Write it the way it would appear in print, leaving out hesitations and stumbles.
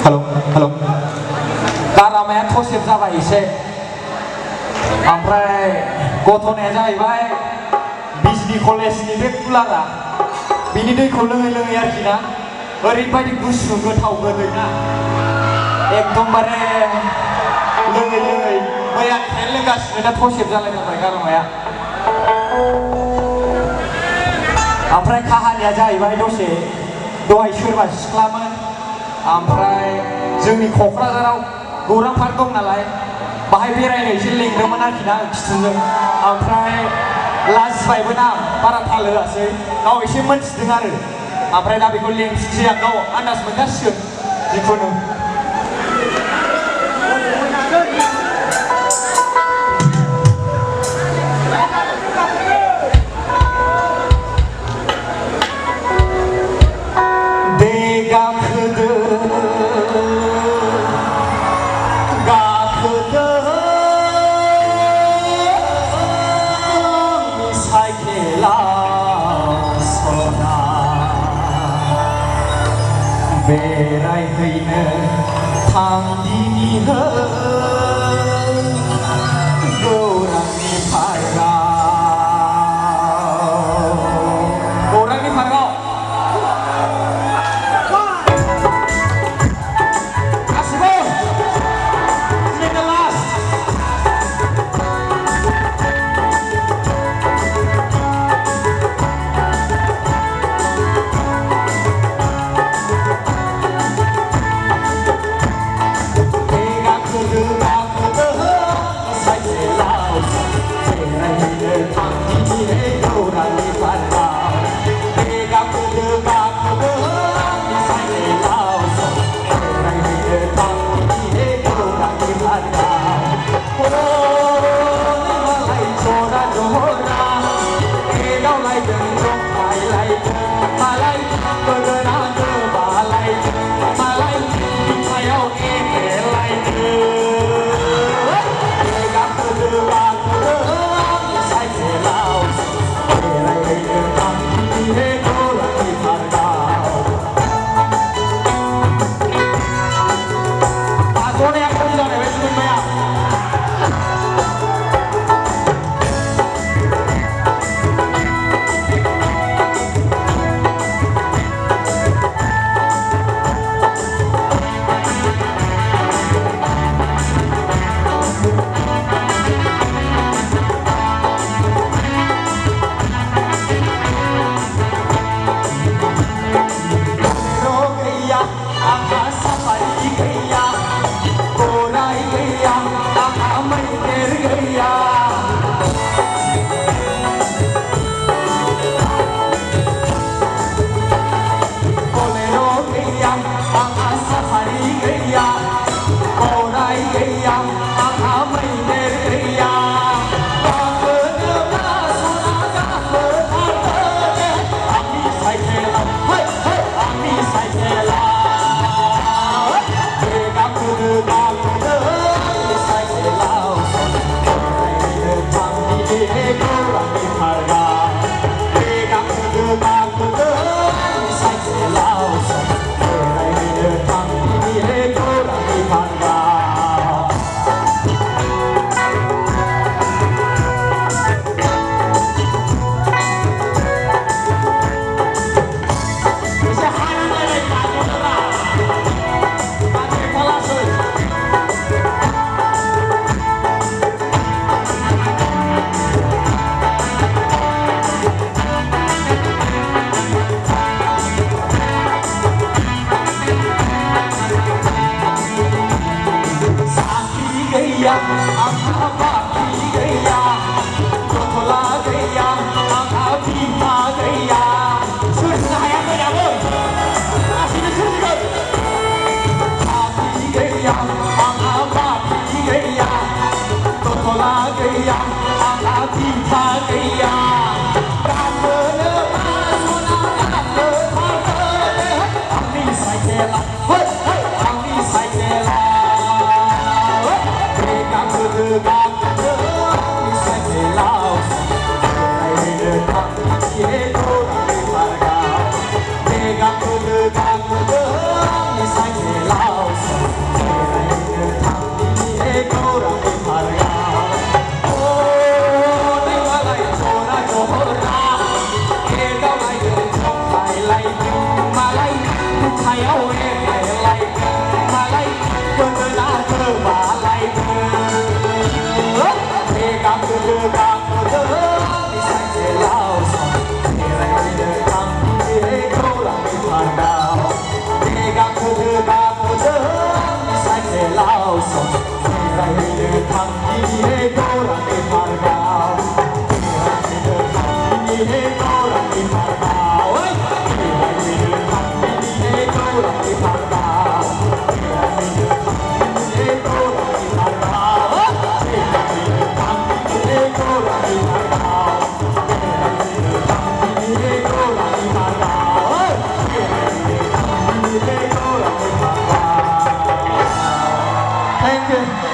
Hello' गारामाया थसेब जाबाय एसे ओमफ्राय गथ'नाया जाहैबाय बिजनि कलेजनि बे कुलारा बिनि दैखौ लोङै लोङै आरोखि ना ओरैबायदि गुसु गोथाव गोदैना एकदमबारे लोङै लोङै मैयानिफ्रायनो लोंगासिनो दा थसेब जालायथारबाय गारामाया ओमफ्राय काहानिया जाहैबाय दसे दहाय सोरबा सिख्लामोन ओमफ्राय जोंनि क'क्राझाराव गौरां पार्क दं नालाय बाहाय बेरायनो एसे लेंदोंमोन आरोखि ना खिथुजों ओमफ्राय लाजिबायबो ना बारा थाल होआसै गाव एसे मोनथिदों आरो ओमफ्राय दा बेखौ लेंफिनसै आं गाव आन्दाज मोनगासिगोन जिखुनु बेरायहैनो थांदिनि गौरांनि पार्कआव गासिबो Oke.